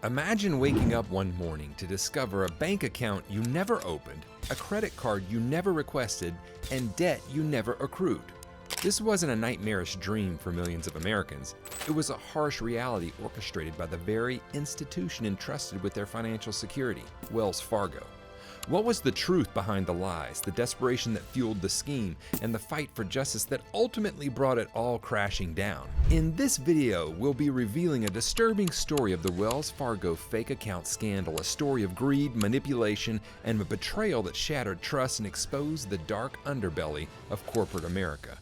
Imagine waking up one morning to discover a bank account you never opened, a credit card you never requested, and debt you never accrued. This wasn't a nightmarish dream for millions of Americans. It was a harsh reality orchestrated by the very institution entrusted with their financial security, Wells Fargo. What was the truth behind the lies, the desperation that fueled the scheme, and the fight for justice that ultimately brought it all crashing down? In this video, we'll be revealing a disturbing story of the Wells Fargo fake account scandal, a story of greed, manipulation, and a betrayal that shattered trust and exposed the dark underbelly of corporate America.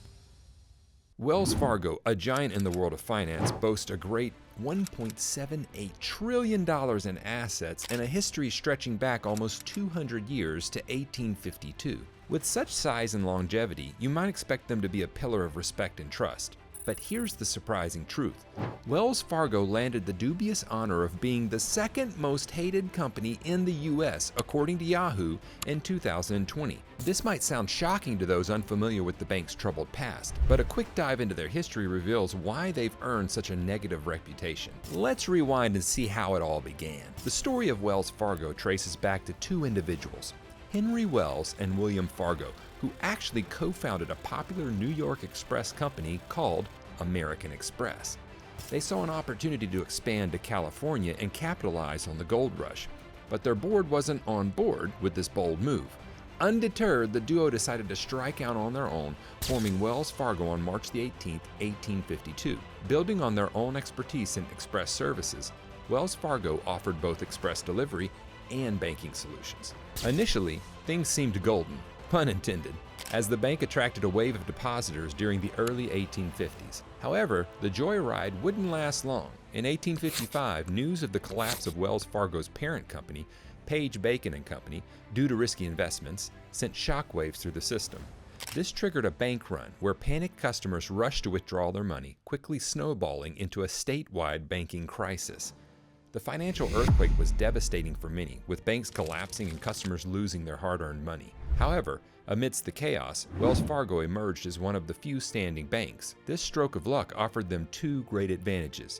Wells Fargo, a giant in the world of finance, boasts a great $1.78 trillion in assets and a history stretching back almost 200 years to 1852. With such size and longevity, you might expect them to be a pillar of respect and trust. But here's the surprising truth. Wells Fargo landed the dubious honor of being the second most hated company in the US, according to Yahoo, in 2020. This might sound shocking to those unfamiliar with the bank's troubled past, but a quick dive into their history reveals why they've earned such a negative reputation. Let's rewind and see how it all began. The story of Wells Fargo traces back to two individuals, Henry Wells and William Fargo, who actually co-founded a popular New York Express company called American Express. They saw an opportunity to expand to California and capitalize on the gold rush, but their board wasn't on board with this bold move. Undeterred, the duo decided to strike out on their own, forming Wells Fargo on March 18, 1852. Building on their own expertise in express services, Wells Fargo offered both express delivery and banking solutions. Initially, things seemed golden, pun intended, as the bank attracted a wave of depositors during the early 1850s. However, the joyride wouldn't last long. In 1855, news of the collapse of Wells Fargo's parent company, Page Bacon and Company, due to risky investments, sent shockwaves through the system. This triggered a bank run where panicked customers rushed to withdraw their money, quickly snowballing into a statewide banking crisis. The financial earthquake was devastating for many, with banks collapsing and customers losing their hard-earned money. However, amidst the chaos, Wells Fargo emerged as one of the few standing banks. This stroke of luck offered them two great advantages.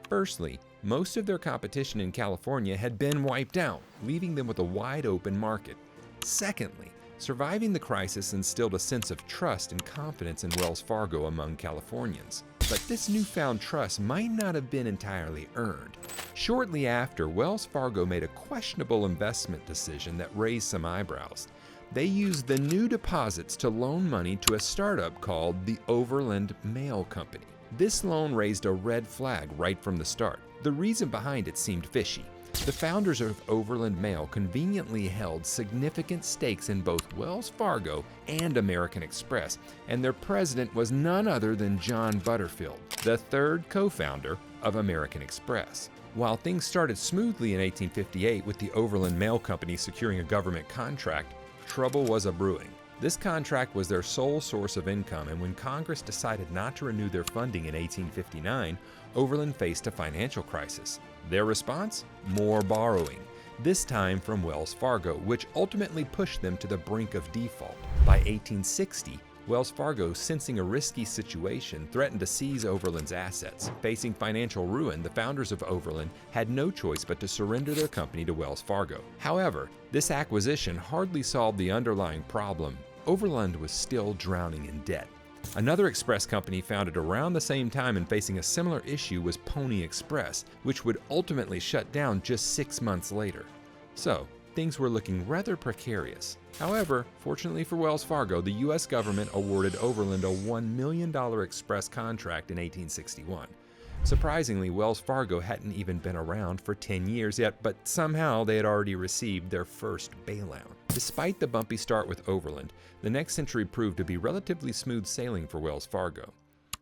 Firstly, most of their competition in California had been wiped out, leaving them with a wide-open market. Secondly, surviving the crisis instilled a sense of trust and confidence in Wells Fargo among Californians. But this newfound trust might not have been entirely earned. Shortly after, Wells Fargo made a questionable investment decision that raised some eyebrows. They used the new deposits to loan money to a startup called the Overland Mail Company. This loan raised a red flag right from the start. The reason behind it seemed fishy. The founders of Overland Mail conveniently held significant stakes in both Wells Fargo and American Express, and their president was none other than John Butterfield, the third co-founder of American Express. While things started smoothly in 1858 with the Overland Mail Company securing a government contract, trouble was a-brewing. This contract was their sole source of income, and when Congress decided not to renew their funding in 1859, Overland faced a financial crisis. Their response? More borrowing, this time from Wells Fargo, which ultimately pushed them to the brink of default. By 1860, Wells Fargo, sensing a risky situation, threatened to seize Overland's assets. Facing financial ruin, the founders of Overland had no choice but to surrender their company to Wells Fargo. However, this acquisition hardly solved the underlying problem. Overland was still drowning in debt. Another express company founded around the same time and facing a similar issue was Pony Express, which would ultimately shut down just 6 months later. So, things were looking rather precarious. However, fortunately for Wells Fargo, the U.S. government awarded Overland a $1 million express contract in 1861. Surprisingly, Wells Fargo hadn't even been around for 10 years yet, but somehow they had already received their first bailout. Despite the bumpy start with Overland, the next century proved to be relatively smooth sailing for Wells Fargo.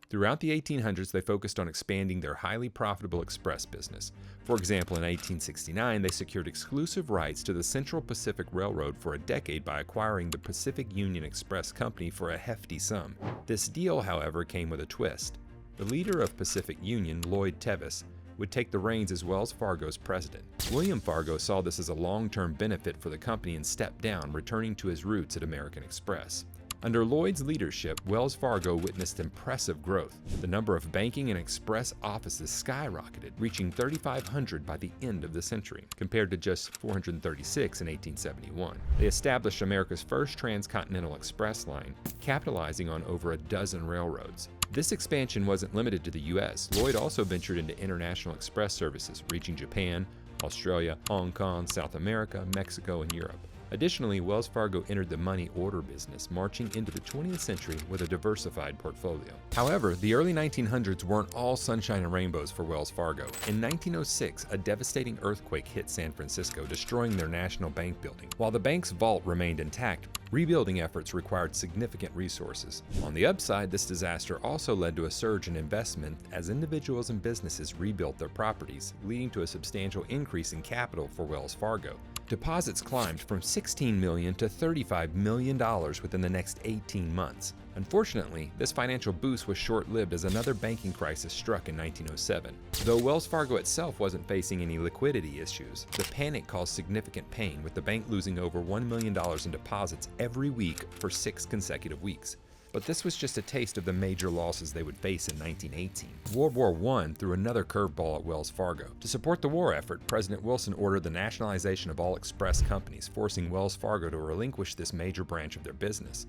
Throughout the 1800s, they focused on expanding their highly profitable express business. For example, in 1869, they secured exclusive rights to the Central Pacific Railroad for a decade by acquiring the Pacific Union Express Company for a hefty sum. This deal, however, came with a twist. The leader of Pacific Union, Lloyd Tevis, would take the reins as Wells Fargo's president. William Fargo saw this as a long-term benefit for the company and stepped down, returning to his roots at American Express. Under Lloyd's leadership, Wells Fargo witnessed impressive growth. The number of banking and express offices skyrocketed, reaching 3,500 by the end of the century, compared to just 436 in 1871. They established America's first transcontinental express line, capitalizing on over a dozen railroads. This expansion wasn't limited to the U.S. Lloyd also ventured into international express services, reaching Japan, Australia, Hong Kong, South America, Mexico, and Europe. Additionally, Wells Fargo entered the money order business, marching into the 20th century with a diversified portfolio. However, the early 1900s weren't all sunshine and rainbows for Wells Fargo. In 1906, a devastating earthquake hit San Francisco, destroying their national bank building. While the bank's vault remained intact, rebuilding efforts required significant resources. On the upside, this disaster also led to a surge in investment as individuals and businesses rebuilt their properties, leading to a substantial increase in capital for Wells Fargo. Deposits climbed from $16 million to $35 million within the next 18 months. Unfortunately, this financial boost was short-lived as another banking crisis struck in 1907. Though Wells Fargo itself wasn't facing any liquidity issues, the panic caused significant pain, with the bank losing over $1 million in deposits every week for 6 consecutive weeks. But this was just a taste of the major losses they would face in 1918. World War I threw another curveball at Wells Fargo. To support the war effort, President Wilson ordered the nationalization of all express companies, forcing Wells Fargo to relinquish this major branch of their business.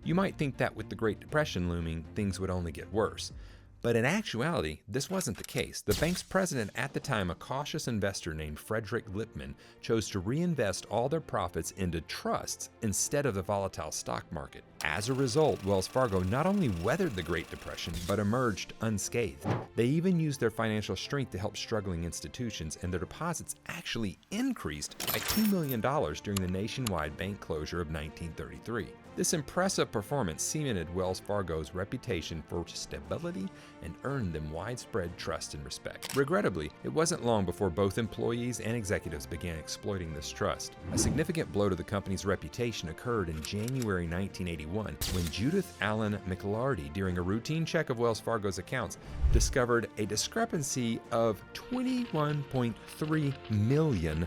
You might think that with the Great Depression looming, things would only get worse. But in actuality, this wasn't the case. The bank's president at the time, a cautious investor named Frederick Lippmann, chose to reinvest all their profits into trusts instead of the volatile stock market. As a result, Wells Fargo not only weathered the Great Depression, but emerged unscathed. They even used their financial strength to help struggling institutions, and their deposits actually increased by $2 million during the nationwide bank closure of 1933. This impressive performance cemented Wells Fargo's reputation for stability and earned them widespread trust and respect. Regrettably, it wasn't long before both employees and executives began exploiting this trust. A significant blow to the company's reputation occurred in January 1981 when Judith Allen McLarty, during a routine check of Wells Fargo's accounts, discovered a discrepancy of $21.3 million.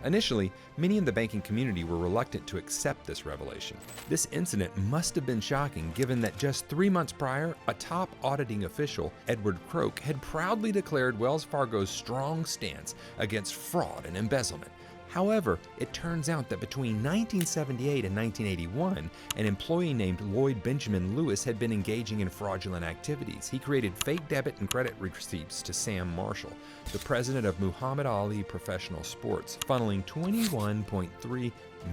Initially, many in the banking community were reluctant to accept this revelation. This incident must have been shocking, given that just 3 months prior, a top auditing official, Edward Croak, had proudly declared Wells Fargo's strong stance against fraud and embezzlement. However, it turns out that between 1978 and 1981, an employee named Lloyd Benjamin Lewis had been engaging in fraudulent activities. He created fake debit and credit receipts to Sam Marshall, the president of Muhammad Ali Professional Sports, funneling $21.3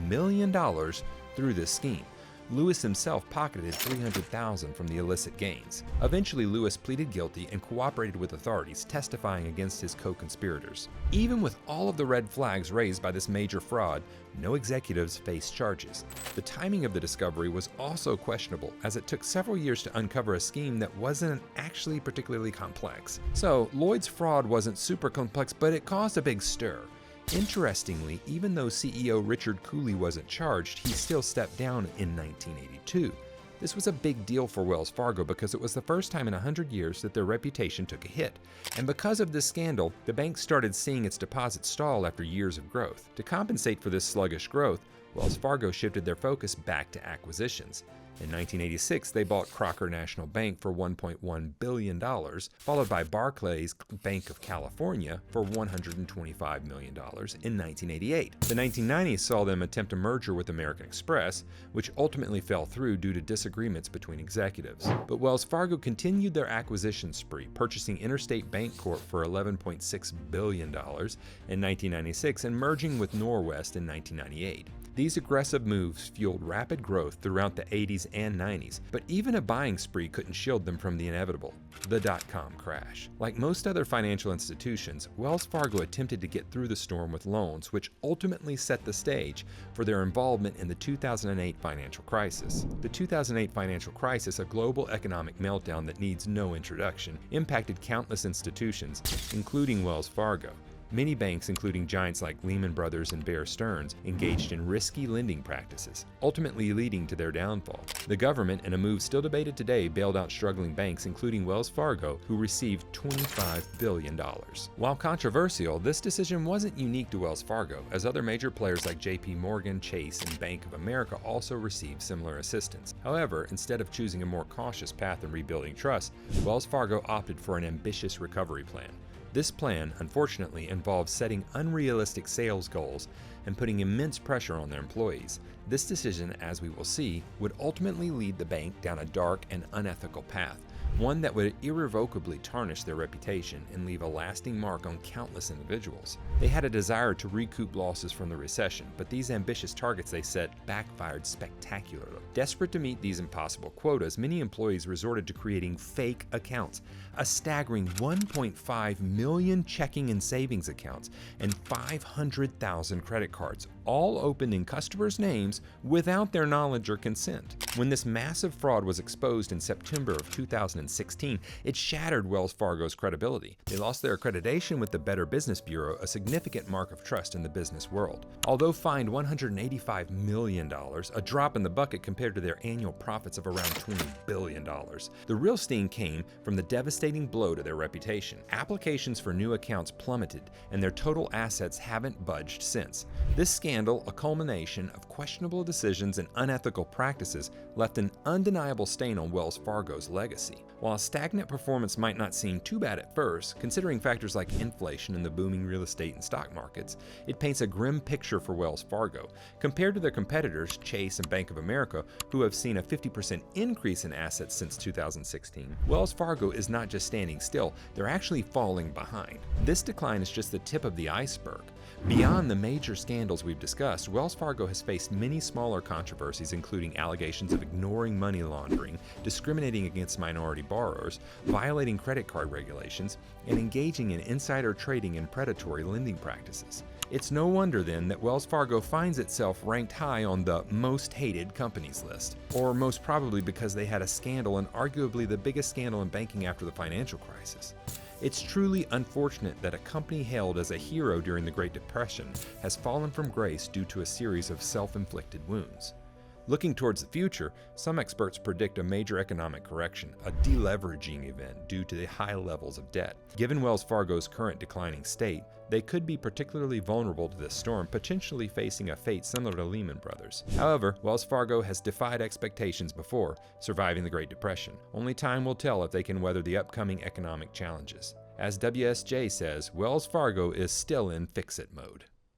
million through this scheme. Lewis himself pocketed $300,000 from the illicit gains. Eventually, Lewis pleaded guilty and cooperated with authorities, testifying against his co-conspirators. Even with all of the red flags raised by this major fraud, no executives faced charges. The timing of the discovery was also questionable, as it took several years to uncover a scheme that wasn't actually particularly complex. So, Lloyd's fraud wasn't super complex, but it caused a big stir. Interestingly, even though CEO Richard Cooley wasn't charged, he still stepped down in 1982. This was a big deal for Wells Fargo because it was the first time in 100 years that their reputation took a hit. And because of this scandal, the bank started seeing its deposits stall after years of growth. To compensate for this sluggish growth, Wells Fargo shifted their focus back to acquisitions. In 1986, they bought Crocker National Bank for $1.1 billion, followed by Barclays Bank of California for $125 million in 1988. The 1990s saw them attempt a merger with American Express, which ultimately fell through due to disagreements between executives. But Wells Fargo continued their acquisition spree, purchasing Interstate Bank Corp for $11.6 billion in 1996 and merging with Norwest in 1998. These aggressive moves fueled rapid growth throughout the 80s and 90s, but even a buying spree couldn't shield them from the inevitable, the dot-com crash. Like most other financial institutions, Wells Fargo attempted to get through the storm with loans, which ultimately set the stage for their involvement in the 2008 financial crisis. The 2008 financial crisis, a global economic meltdown that needs no introduction, impacted countless institutions, including Wells Fargo. Many banks, including giants like Lehman Brothers and Bear Stearns, engaged in risky lending practices, ultimately leading to their downfall. The government, in a move still debated today, bailed out struggling banks, including Wells Fargo, who received $25 billion. While controversial, this decision wasn't unique to Wells Fargo, as other major players like JP Morgan, Chase, and Bank of America also received similar assistance. However, instead of choosing a more cautious path in rebuilding trust, Wells Fargo opted for an ambitious recovery plan. This plan, unfortunately, involves setting unrealistic sales goals and putting immense pressure on their employees. This decision, as we will see, would ultimately lead the bank down a dark and unethical path, one that would irrevocably tarnish their reputation and leave a lasting mark on countless individuals. They had a desire to recoup losses from the recession, but these ambitious targets they set backfired spectacularly. Desperate to meet these impossible quotas, many employees resorted to creating fake accounts, a staggering 1.5 million checking and savings accounts, and 500,000 credit cards, all opened in customers' names without their knowledge or consent. When this massive fraud was exposed in September of 2016, it shattered Wells Fargo's credibility. They lost their accreditation with the Better Business Bureau, a significant mark of trust in the business world. Although fined $185 million, a drop in the bucket compared to their annual profits of around $20 billion, the real sting came from the devastating blow to their reputation. Applications for new accounts plummeted, and their total assets haven't budged since. This scandal, a culmination of questionable decisions and unethical practices, left an undeniable stain on Wells Fargo's legacy. While stagnant performance might not seem too bad at first, considering factors like inflation and the booming real estate and stock markets, it paints a grim picture for Wells Fargo. Compared to their competitors, Chase and Bank of America, who have seen a 50% increase in assets since 2016, Wells Fargo is not just standing still, they're actually falling behind. This decline is just the tip of the iceberg. Beyond the major scandals we've discussed, Wells Fargo has faced many smaller controversies, including allegations of ignoring money laundering, discriminating against minority borrowers, violating credit card regulations, and engaging in insider trading and predatory lending practices. It's no wonder then that Wells Fargo finds itself ranked high on the most hated companies list, or most probably because they had a scandal, and arguably the biggest scandal in banking after the financial crisis. It's truly unfortunate that a company hailed as a hero during the Great Depression has fallen from grace due to a series of self-inflicted wounds. Looking towards the future, some experts predict a major economic correction, a deleveraging event due to the high levels of debt. Given Wells Fargo's current declining state, they could be particularly vulnerable to this storm, potentially facing a fate similar to Lehman Brothers. However, Wells Fargo has defied expectations before, surviving the Great Depression. Only time will tell if they can weather the upcoming economic challenges. As WSJ says, Wells Fargo is still in fix-it mode.